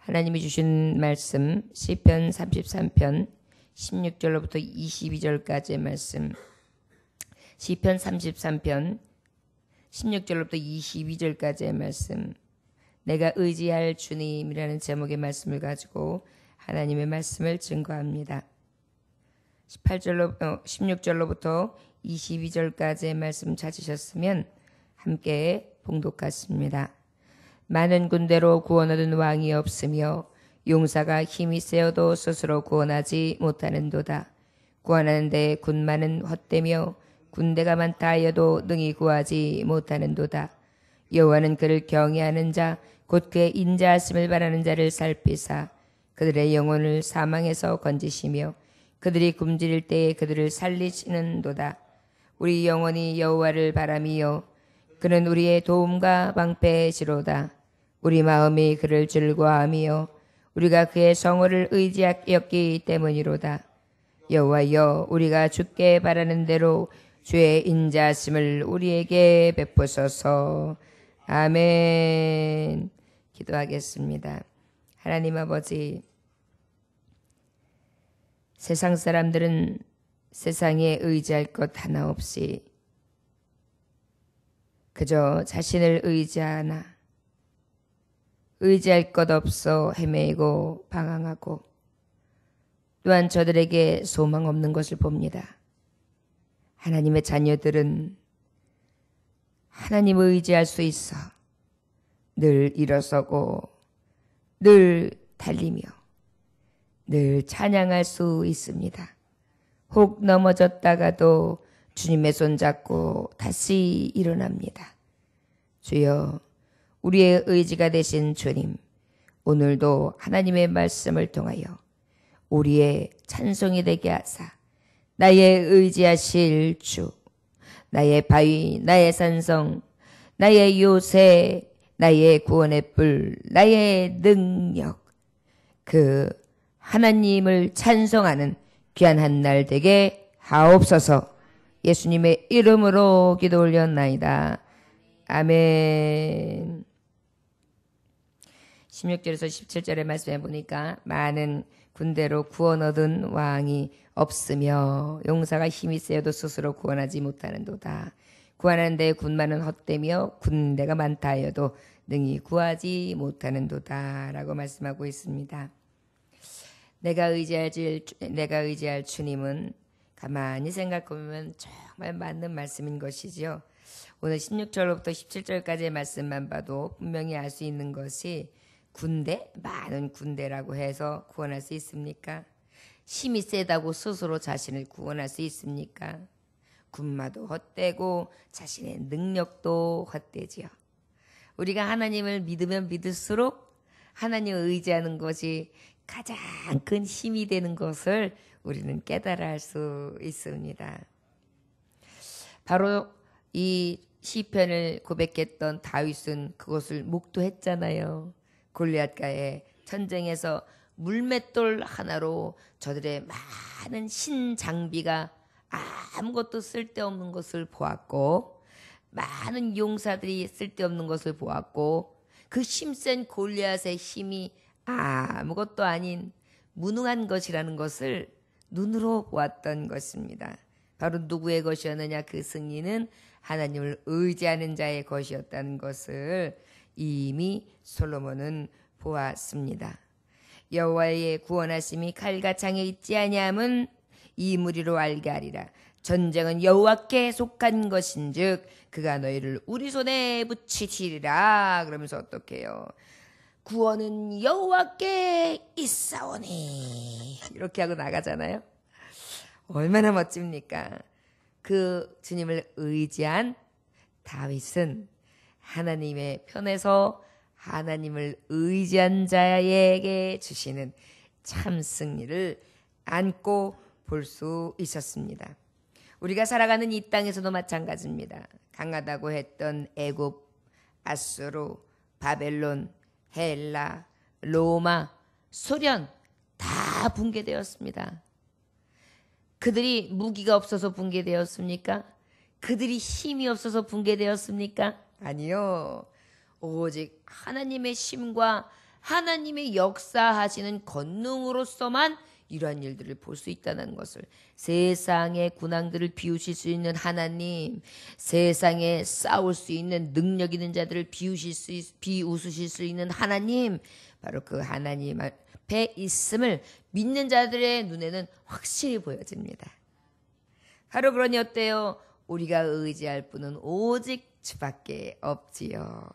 하나님이 주신 말씀 시편 33편 16절로부터 22절까지의 말씀, 시편 33편 16절로부터 22절까지의 말씀, 내가 의지할 주님이라는 제목의 말씀을 가지고 하나님의 말씀을 증거합니다. 16절로부터 22절까지의 말씀 찾으셨으면 함께 봉독하십니다. 많은 군대로 구원 얻은 왕이 없으며 용사가 힘이 세어도 스스로 구원하지 못하는도다. 구원하는 데 군마는 헛되며 군대가 많다 하여도 능히 구하지 못하는도다. 여호와는 그를 경외하는 자 곧 그의 인자하심을 바라는 자를 살피사 그들의 영혼을 사망에서 건지시며 그들이 굶주릴 때에 그들을 살리시는도다. 우리 영혼이 여호와를 바라미요 그는 우리의 도움과 방패시로다. 우리 마음이 그를 즐거워하며 우리가 그의 성호를 의지하였기 때문이로다. 여호와여, 우리가 주께 바라는 대로 주의 인자하심을 우리에게 베푸소서. 아멘. 기도하겠습니다. 하나님 아버지, 세상 사람들은 세상에 의지할 것 하나 없이 그저 자신을 의지하나 의지할 것 없어 헤매고 방황하고 또한 저들에게 소망 없는 것을 봅니다. 하나님의 자녀들은 하나님을 의지할 수 있어 늘 일어서고 늘 달리며 늘 찬양할 수 있습니다. 혹 넘어졌다가도 주님의 손 잡고 다시 일어납니다. 주여, 우리의 의지가 되신 주님, 오늘도 하나님의 말씀을 통하여 우리의 찬송이 되게 하사 나의 의지하실 주, 나의 바위, 나의 산성, 나의 요새, 나의 구원의 뿔, 나의 능력, 그 하나님을 찬송하는 귀한 한 날 되게 하옵소서. 예수님의 이름으로 기도 올렸나이다. 아멘. 16절에서 17절의 말씀에 보니까 많은 군대로 구원 얻은 왕이 없으며 용사가 힘이 세어도 스스로 구원하지 못하는도다. 구하는 데 군마는 헛되며 군대가 많다 하여도 능히 구하지 못하는도다 라고 말씀하고 있습니다. 내가 의지할 주님은 가만히 생각해보면 정말 맞는 말씀인 것이지요. 오늘 16절로부터 17절까지의 말씀만 봐도 분명히 알 수 있는 것이 군대, 많은 군대라고 해서 구원할 수 있습니까? 힘이 세다고 스스로 자신을 구원할 수 있습니까? 군마도 헛되고 자신의 능력도 헛되지요. 우리가 하나님을 믿으면 믿을수록 하나님을 의지하는 것이 가장 큰 힘이 되는 것을 우리는 깨달아 할 수 있습니다. 바로 이 시편을 고백했던 다윗은 그것을 목도했잖아요. 골리앗과의 전쟁에서 물맷돌 하나로 저들의 많은 신장비가 아무것도 쓸데없는 것을 보았고 많은 용사들이 쓸데없는 것을 보았고 그 힘센 골리앗의 힘이 아무것도 아닌 무능한 것이라는 것을 눈으로 보았던 것입니다. 바로 누구의 것이었느냐? 그 승리는 하나님을 의지하는 자의 것이었다는 것을 이미 솔로몬은 보았습니다. 여호와의 구원하심이 칼과 창에 있지 아니함은 이 무리로 알게 하리라. 전쟁은 여호와께 속한 것인즉 그가 너희를 우리 손에 붙이시리라. 그러면서 어떻게 해요? 구원은 여호와께 있사오니 이렇게 하고 나가잖아요. 얼마나 멋집니까? 그 주님을 의지한 다윗은 하나님의 편에서 하나님을 의지한 자에게 주시는 참 승리를 안고 볼 수 있었습니다. 우리가 살아가는 이 땅에서도 마찬가지입니다. 강하다고 했던 애굽, 아수르, 바벨론, 헬라, 로마, 소련 다 붕괴되었습니다. 그들이 무기가 없어서 붕괴되었습니까? 그들이 힘이 없어서 붕괴되었습니까? 아니요. 오직 하나님의 힘과 하나님의 역사하시는 권능으로서만 이러한 일들을 볼 수 있다는 것을, 세상의 군왕들을 비우실 수 있는 하나님, 세상에 싸울 수 있는 능력 있는 자들을 비웃으실 수 있는 하나님, 바로 그 하나님 앞에 있음을 믿는 자들의 눈에는 확실히 보여집니다. 바로 그러니 어때요? 우리가 의지할 분은 오직 주밖에 없지요.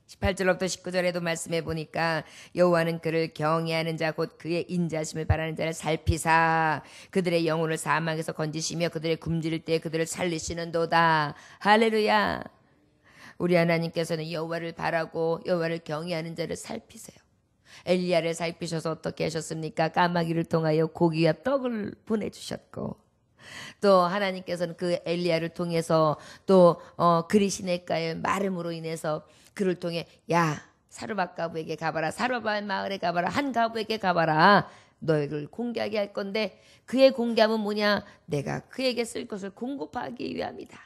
18절부터 19절에도 말씀해 보니까 여호와는 그를 경외하는 자 곧 그의 인자심을 바라는 자를 살피사 그들의 영혼을 사망에서 건지시며 그들의 굶주릴 때 그들을 살리시는도다. 할렐루야. 우리 하나님께서는 여호와를 바라고 여호와를 경외하는 자를 살피세요. 엘리야를 살피셔서 어떻게 하셨습니까? 까마귀를 통하여 고기와 떡을 보내주셨고, 또 하나님께서는 그 엘리야를 통해서 또 그리시네가의 마름으로 인해서 그를 통해 야 사르밧 가부에게 가봐라, 사르밧 마을에 가봐라, 한 가부에게 가봐라, 너희를 공개하게 할 건데 그의 공개함은 뭐냐? 내가 그에게 쓸 것을 공급하기 위함이다.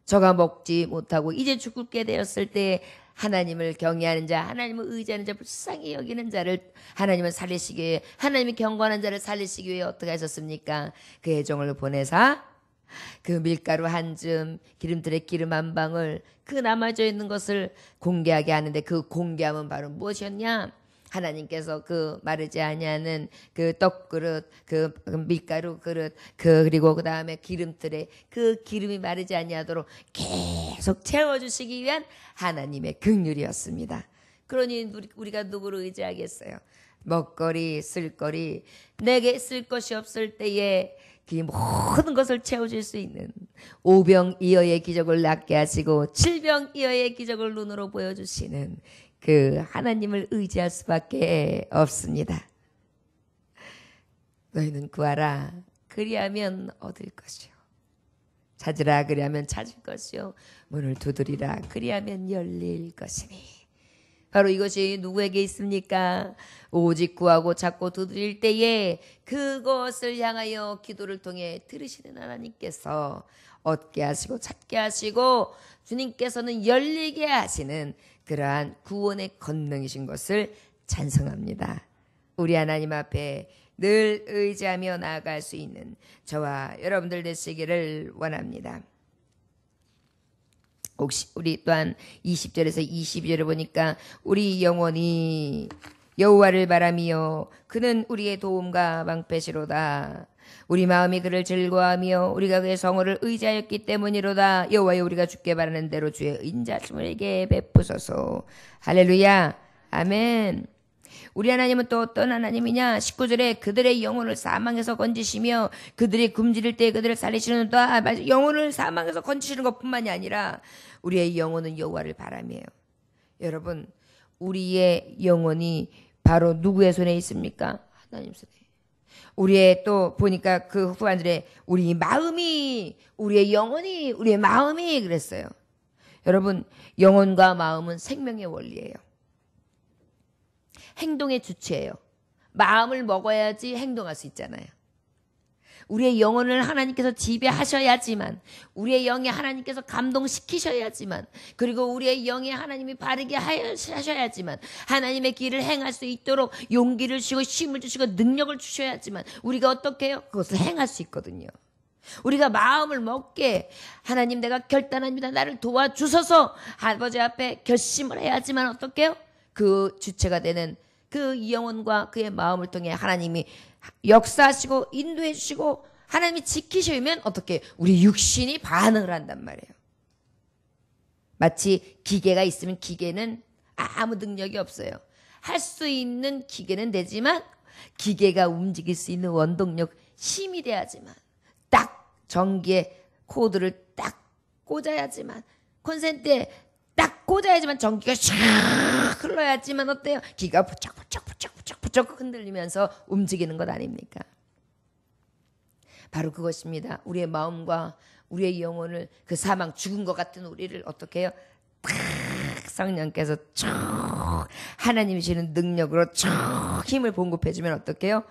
저가 먹지 못하고 이제 죽게 되었을 때 하나님을 경외하는 자, 하나님을 의지하는 자, 불쌍히 여기는 자를 하나님을 살리시기 위해, 하나님이 경건한 자를 살리시기 위해 어떻게 하셨습니까? 그의 종을 보내사 그 밀가루 한 줌, 기름들의 기름 한 방울, 그 남아져 있는 것을 공개하게 하는데 그 공개함은 바로 무엇이었냐? 하나님께서 그 마르지 아니하는 그 떡그릇, 그 밀가루 그릇, 그리고 그 다음에 기름틀에 그 기름이 마르지 아니하도록 계속 채워주시기 위한 하나님의 긍휼이었습니다. 그러니 우리가 누구를 의지하겠어요? 먹거리, 쓸거리, 내게 쓸 것이 없을 때에 그 모든 것을 채워줄 수 있는 오병이어의 기적을 낫게 하시고 칠병이어의 기적을 눈으로 보여주시는 그 하나님을 의지할 수밖에 없습니다. 너희는 구하라 그리하면 얻을 것이요, 찾으라 그리하면 찾을 것이요, 문을 두드리라 그리하면 열릴 것이니. 바로 이것이 누구에게 있습니까? 오직 구하고 찾고 두드릴 때에 그것을 향하여 기도를 통해 들으시는 하나님께서 얻게 하시고 찾게 하시고 주님께서는 열리게 하시는 그러한 구원의 권능이신 것을 찬송합니다. 우리 하나님 앞에 늘 의지하며 나아갈 수 있는 저와 여러분들 되시기를 원합니다. 혹시 우리 또한 20절에서 22절을 보니까 우리 영혼이 여호와를 바라며 그는 우리의 도움과 방패시로다. 우리 마음이 그를 즐거워하며 우리가 그의 성호를 의지하였기 때문이로다. 여호와여 우리가 주께 바라는 대로 주의 인자심을 우리에게 베푸소서. 할렐루야. 아멘. 우리 하나님은 또 어떤 하나님이냐? 19절에 그들의 영혼을 사망에서 건지시며 그들이 굶주릴 때 그들을 살리시는도다. 영혼을 사망에서 건지시는 것뿐만이 아니라 우리의 영혼은 여호와를 바라며요. 여러분, 우리의 영혼이 바로 누구의 손에 있습니까? 하나님 손에. 우리의 또 보니까 그 후반절에 우리 마음이, 우리의 영혼이, 우리의 마음이 그랬어요. 여러분, 영혼과 마음은 생명의 원리예요. 행동의 주체예요. 마음을 먹어야지 행동할 수 있잖아요. 우리의 영혼을 하나님께서 지배하셔야지만, 우리의 영에 하나님께서 감동시키셔야지만, 그리고 우리의 영에 하나님이 바르게 하셔야지만, 하나님의 길을 행할 수 있도록 용기를 주시고 힘을 주시고 능력을 주셔야지만 우리가 어떻게 해요? 그것을 행할 수 있거든요. 우리가 마음을 먹게 하나님 내가 결단합니다, 나를 도와주소서 아버지 앞에 결심을 해야지만 어떻게 해요? 그 주체가 되는 그 영혼과 그의 마음을 통해 하나님이 역사하시고 인도해 주시고 하나님이 지키시면 어떻게 우리 육신이 반응을 한단 말이에요. 마치 기계가 있으면 기계는 아무 능력이 없어요. 할 수 있는 기계는 되지만 기계가 움직일 수 있는 원동력 힘이 돼야지만, 딱 전기에 코드를 딱 꽂아야지만, 콘센트에 딱 꽂아야지만 전기가 샥 흘러야지만 어때요? 기가 부쩍부쩍 흔들리면서 움직이는 것 아닙니까? 바로 그것입니다. 우리의 마음과 우리의 영혼을, 그 사망 죽은 것 같은 우리를 어떻게 해요? 탁 성령께서 쭉 하나님이 주시는 능력으로 쭉 힘을 공급해주면 어떻게 해요?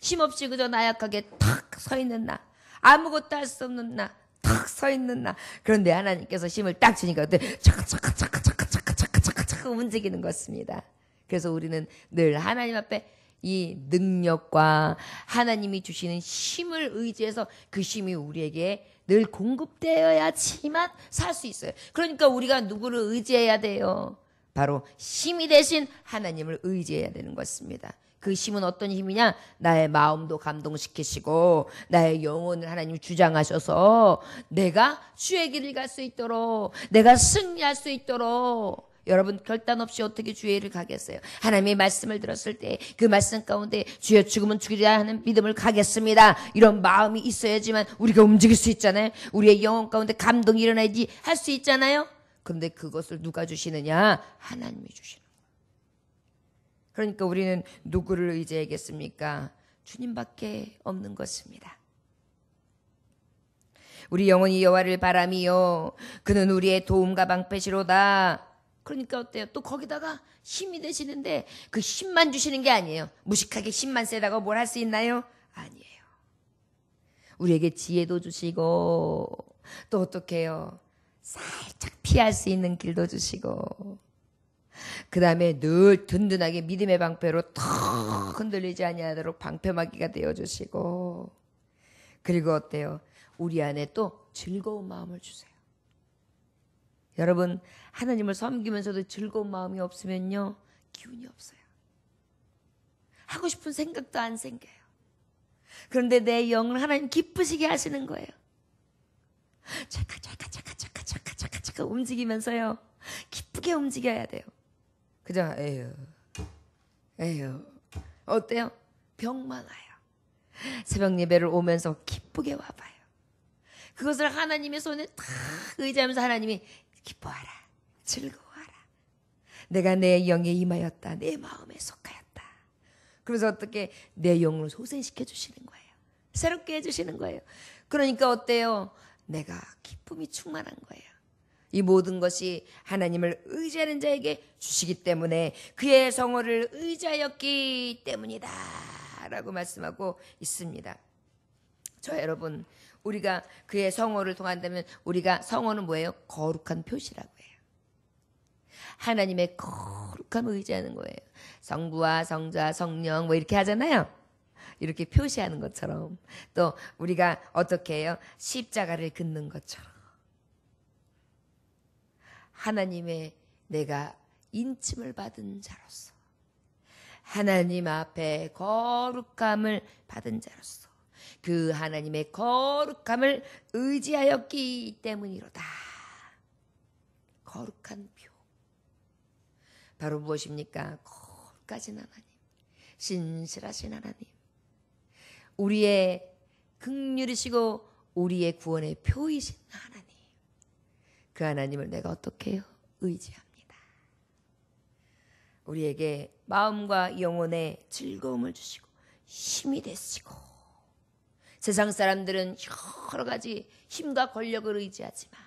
힘없이 그저 나약하게 탁 서 있는 나, 아무것도 할 수 없는 나, 탁 서 있는 나. 그런데 하나님께서 힘을 딱 주니까 어때? 차카차카차카차카차카차카차카 움직이는 것입니다. 그래서 우리는 늘 하나님 앞에 이 능력과 하나님이 주시는 힘을 의지해서 그 힘이 우리에게 늘 공급되어야지만 살 수 있어요. 그러니까 우리가 누구를 의지해야 돼요? 바로 힘이 되신 하나님을 의지해야 되는 것입니다. 그 힘은 어떤 힘이냐? 나의 마음도 감동시키시고 나의 영혼을 하나님 주장하셔서 내가 주의 길을 갈 수 있도록, 내가 승리할 수 있도록. 여러분 결단 없이 어떻게 주의 길을 가겠어요? 하나님의 말씀을 들었을 때 그 말씀 가운데 주여 죽으면 죽이라 하는 믿음을 가겠습니다, 이런 마음이 있어야지만 우리가 움직일 수 있잖아요. 우리의 영혼 가운데 감동이 일어나야지 할 수 있잖아요. 그런데 그것을 누가 주시느냐? 하나님이 주시는 거예요. 그러니까 우리는 누구를 의지하겠습니까? 주님밖에 없는 것입니다. 우리 영혼이 여호와를 바람이요 그는 우리의 도움과 방패시로다. 그러니까 어때요? 또 거기다가 힘이 되시는데 그 힘만 주시는 게 아니에요. 무식하게 힘만 세다가 뭘 할 수 있나요? 아니에요. 우리에게 지혜도 주시고 또 어떻게 해요? 살짝 피할 수 있는 길도 주시고 그 다음에 늘 든든하게 믿음의 방패로 턱 흔들리지 아니하도록 방패막이가 되어주시고, 그리고 어때요? 우리 안에 또 즐거운 마음을 주세요. 여러분 하나님을 섬기면서도 즐거운 마음이 없으면요 기운이 없어요. 하고 싶은 생각도 안 생겨요. 그런데 내 영을 하나님 기쁘시게 하시는 거예요. 잠깐 움직이면서요 기쁘게 움직여야 돼요. 그죠? 에휴 어때요? 병만 와요. 새벽 예배를 오면서 기쁘게 와봐요. 그것을 하나님의 손에 탁 의지하면서 하나님이 기뻐하라, 즐거워하라, 내가 내 영에 임하였다, 내 마음에 속하였다. 그래서 어떻게 내 영을 소생시켜 주시는 거예요. 새롭게 해주시는 거예요. 그러니까 어때요? 내가 기쁨이 충만한 거예요. 이 모든 것이 하나님을 의지하는 자에게 주시기 때문에 그의 성호를 의지하였기 때문이다 라고 말씀하고 있습니다. 저 여러분, 우리가 그의 성호를 통한다면 우리가 성호는 뭐예요? 거룩한 표시라고 해요. 하나님의 거룩함을 의지하는 거예요. 성부와 성자 성령 뭐 이렇게 하잖아요. 이렇게 표시하는 것처럼 또 우리가 어떻게 해요? 십자가를 긋는 것처럼 하나님의 내가 인침을 받은 자로서 하나님 앞에 거룩함을 받은 자로서 그 하나님의 거룩함을 의지하였기 때문이로다. 거룩한 표. 바로 무엇입니까? 거룩하신 하나님, 신실하신 하나님, 우리의 긍휼이시고 우리의 구원의 표이신 하나님, 그 하나님을 내가 어떻게 해요? 의지합니다. 우리에게 마음과 영혼의 즐거움을 주시고 힘이 되시고, 세상 사람들은 여러 가지 힘과 권력을 의지하지만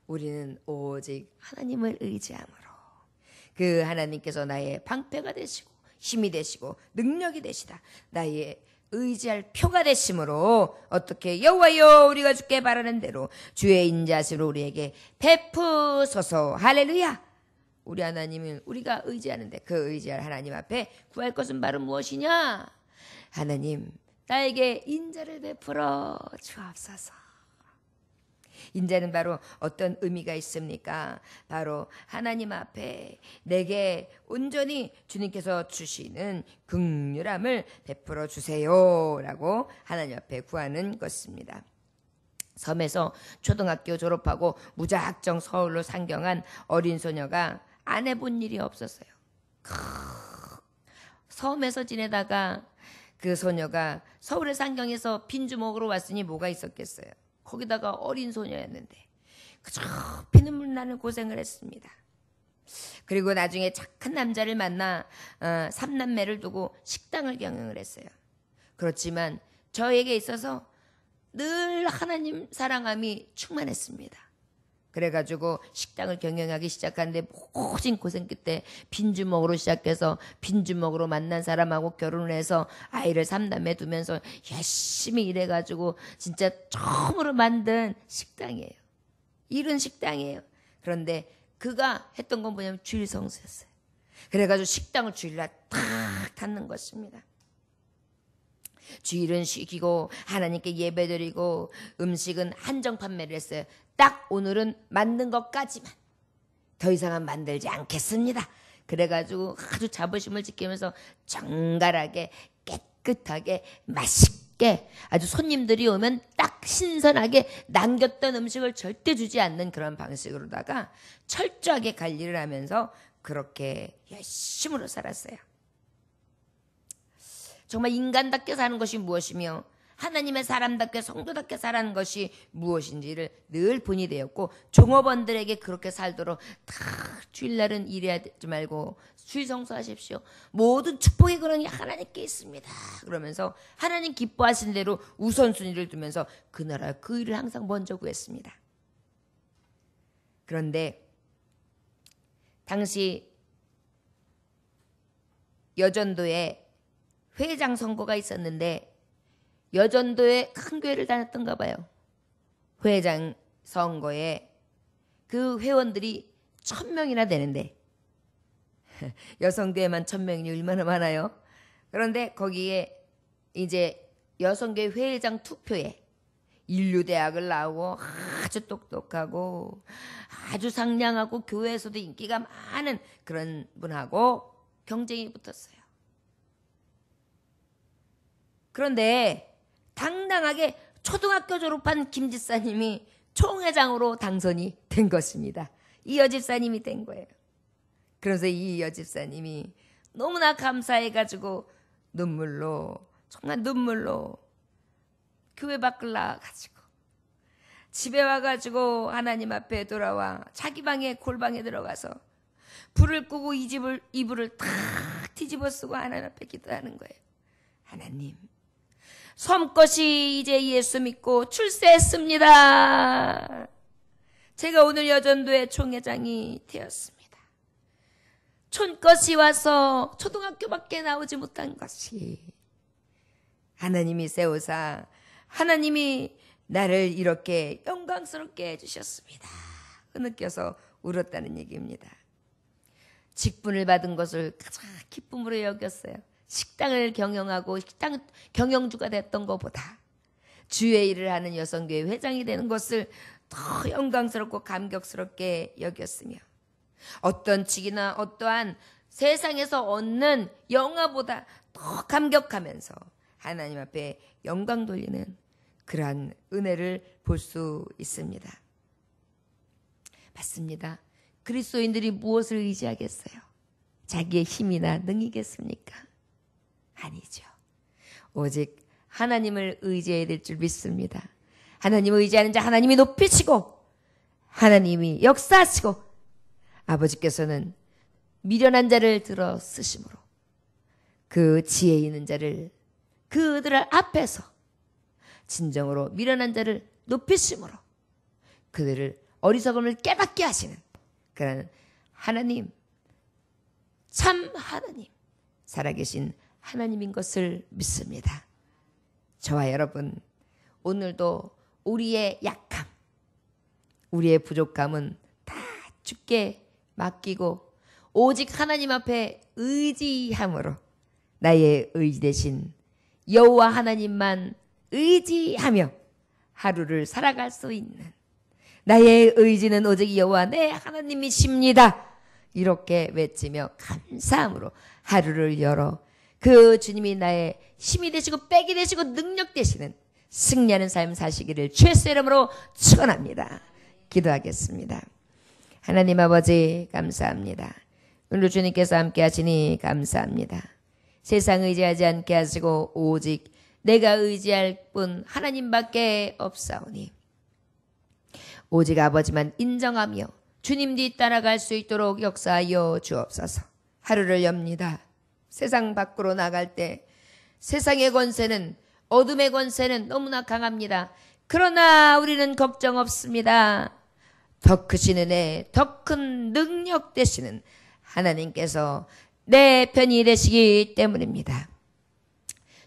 우리는 오직 하나님을 의지함으로 그 하나님께서 나의 방패가 되시고 힘이 되시고 능력이 되시다, 나의 의지할 표가 되심으로 어떻게 여호와여 우리가 주께 바라는 대로 주의 인자심으로 우리에게 베푸소서. 할렐루야. 우리 하나님은 우리가 의지하는데 그 의지할 하나님 앞에 구할 것은 바로 무엇이냐? 하나님 나에게 인자를 베풀어 주옵소서. 인자는 바로 어떤 의미가 있습니까? 바로 하나님 앞에 내게 온전히 주님께서 주시는 긍휼함을 베풀어 주세요 라고 하나님 앞에 구하는 것입니다. 섬에서 초등학교 졸업하고 무작정 서울로 상경한 어린 소녀가 안 해본 일이 없었어요. 섬에서 지내다가 그 소녀가 서울에 상경해서 빈주 먹으러 왔으니 뭐가 있었겠어요. 거기다가 어린 소녀였는데 그저 피눈물 나는 고생을 했습니다. 그리고 나중에 착한 남자를 만나 3남매를 두고 식당을 경영을 했어요. 그렇지만 저에게 있어서 늘 하나님 사랑함이 충만했습니다. 그래가지고 식당을 경영하기 시작하는데 모진 고생 끝에 빈주먹으로 시작해서 빈주먹으로 만난 사람하고 결혼을 해서 아이를 3남매 두면서 열심히 일해가지고 진짜 처음으로 만든 식당이에요. 이런 식당이에요. 그런데 그가 했던 건 뭐냐면 주일 성수였어요. 그래가지고 식당을 주일날 탁 닫는 것입니다. 주일은 쉬기고 하나님께 예배드리고 음식은 한정 판매를 했어요. 딱 오늘은 만든 것까지만, 더 이상은 만들지 않겠습니다. 그래가지고 아주 자부심을 지키면서 정갈하게 깨끗하게 맛있게 아주 손님들이 오면 딱 신선하게 남겼던 음식을 절대 주지 않는 그런 방식으로다가 철저하게 관리를 하면서 그렇게 열심으로 살았어요. 정말 인간답게 사는 것이 무엇이며 하나님의 사람답게 성도답게 살아가는 것이 무엇인지를 늘 본이 되었고, 종업원들에게 그렇게 살도록 다 주일날은 일하지 말고 주일 성수하십시오. 모든 축복의 근원이 하나님께 있습니다. 그러면서 하나님 기뻐하신 대로 우선순위를 두면서 그 나라 그 일을 항상 먼저 구했습니다. 그런데 당시 여전도에 회장 선거가 있었는데 여전도에 큰 교회를 다녔던가 봐요. 회장 선거에 그 회원들이 1000명이나 되는데 여성교회만 1000명이 얼마나 많아요. 그런데 거기에 이제 여성교회 회장 투표에 인류대학을 나오고 아주 똑똑하고 아주 상냥하고 교회에서도 인기가 많은 그런 분하고 경쟁이 붙었어요. 그런데 당당하게 초등학교 졸업한 김 집사님이 총회장으로 당선이 된 것입니다. 이 여집사님이 된 거예요. 그래서 이 여집사님이 너무나 감사해가지고 눈물로, 정말 눈물로 교회 밖을 나가가지고 집에 와가지고 하나님 앞에 돌아와 자기 방에 골방에 들어가서 불을 끄고 이불을 탁 뒤집어 쓰고 하나님 앞에 기도하는 거예요. 하나님, 섬것이 이제 예수 믿고 출세했습니다. 제가 오늘 여전도의 총회장이 되었습니다. 촌것이 와서 초등학교밖에 나오지 못한 것이 하나님이 세우사 하나님이 나를 이렇게 영광스럽게 해주셨습니다. 느껴서 울었다는 얘기입니다. 직분을 받은 것을 가장 기쁨으로 여겼어요. 식당을 경영하고 식당 경영주가 됐던 것보다 주의 일을 하는 여성교회 회장이 되는 것을 더 영광스럽고 감격스럽게 여겼으며, 어떤 직이나 어떠한 세상에서 얻는 영화보다 더 감격하면서 하나님 앞에 영광 돌리는 그러한 은혜를 볼 수 있습니다. 맞습니다. 그리스도인들이 무엇을 의지하겠어요? 자기의 힘이나 능이겠습니까? 아니죠. 오직 하나님을 의지해야 될 줄 믿습니다. 하나님을 의지하는 자 하나님이 높이시고 하나님이 역사하시고 아버지께서는 미련한 자를 들어 쓰심으로 그 지혜 있는 자를 그들 앞에서 진정으로 미련한 자를 높이심으로 그들을 어리석음을 깨닫게 하시는 그런 하나님, 참 하나님, 살아계신 하나님인 것을 믿습니다. 저와 여러분, 오늘도 우리의 약함, 우리의 부족함은 다 주께 맡기고 오직 하나님 앞에 의지함으로 나의 의지 대신 여호와 하나님만 의지하며 하루를 살아갈 수 있는, 나의 의지는 오직 여호와 내 하나님이십니다. 이렇게 외치며 감사함으로 하루를 열어 그 주님이 나의 힘이 되시고 백이 되시고 능력 되시는 승리하는 삶 사시기를 주의 이름으로 축원합니다. 기도하겠습니다. 하나님 아버지 감사합니다. 오늘 주님께서 함께 하시니 감사합니다. 세상 의지하지 않게 하시고 오직 내가 의지할 뿐 하나님밖에 없사오니 오직 아버지만 인정하며 주님 뒤 따라갈 수 있도록 역사하여 주옵소서. 하루를 엽니다. 세상 밖으로 나갈 때 세상의 권세는, 어둠의 권세는 너무나 강합니다. 그러나 우리는 걱정 없습니다. 더 크신 은혜, 더 큰 능력 되시는 하나님께서 내 편이 되시기 때문입니다.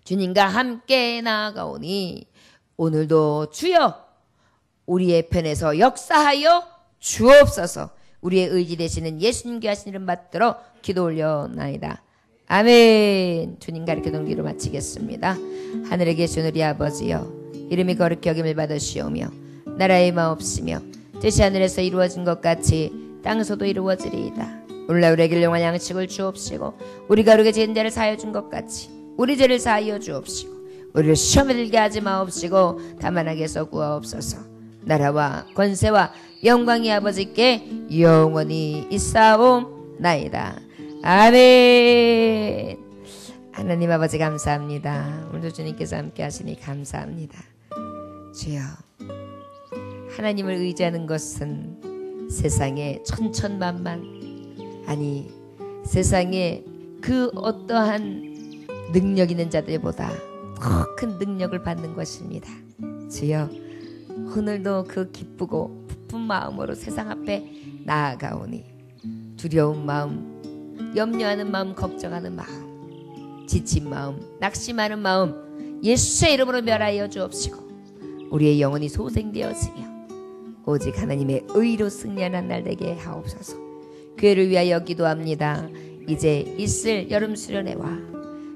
주님과 함께 나아가오니 오늘도 주여 우리의 편에서 역사하여 주옵소서. 우리의 의지 되시는 예수님께 하신 이름 받들어 기도 올려나이다. 아멘. 주님 가르쳐준 기로 마치겠습니다. 하늘에 계신 우리 아버지여, 이름이 거룩히 여김을 받으시오며 나라의 마옵시며 뜻이 하늘에서 이루어진 것 같이 땅에서도 이루어지리이다. 오늘날 우리에게 일용할 양식을 주옵시고 우리가 우리에게 지은 죄를 사하여 준 것 같이 우리 죄를 사하여 주옵시고 우리를 시험에 들게 하지 마옵시고 다만 악에서 구하옵소서. 나라와 권세와 영광이 아버지께 영원히 있사옵나이다. 아멘. 하나님 아버지 감사합니다. 오늘도 주님께서 함께 하시니 감사합니다. 주여, 하나님을 의지하는 것은 세상에 천천만만, 아니 세상에 그 어떠한 능력 있는 자들보다 더 큰 능력을 받는 것입니다. 주여, 오늘도 그 기쁘고 부푼 마음으로 세상 앞에 나아가오니 두려운 마음, 염려하는 마음, 걱정하는 마음, 지친 마음, 낙심하는 마음 예수의 이름으로 멸하여 주옵시고 우리의 영혼이 소생되어지며 오직 하나님의 의로 승리하는 날 되게 하옵소서. 교회를 위하여 기도합니다. 이제 있을 여름 수련회와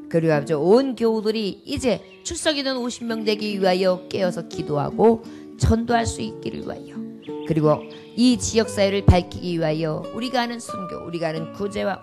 그리고 아버지 온 교우들이 이제 출석인원 50명 되기 위하여 깨어서 기도하고 전도할 수 있기를 위하여, 그리고 이 지역사회를 밝히기 위하여 우리가 하는 선교, 우리가 하는 구제와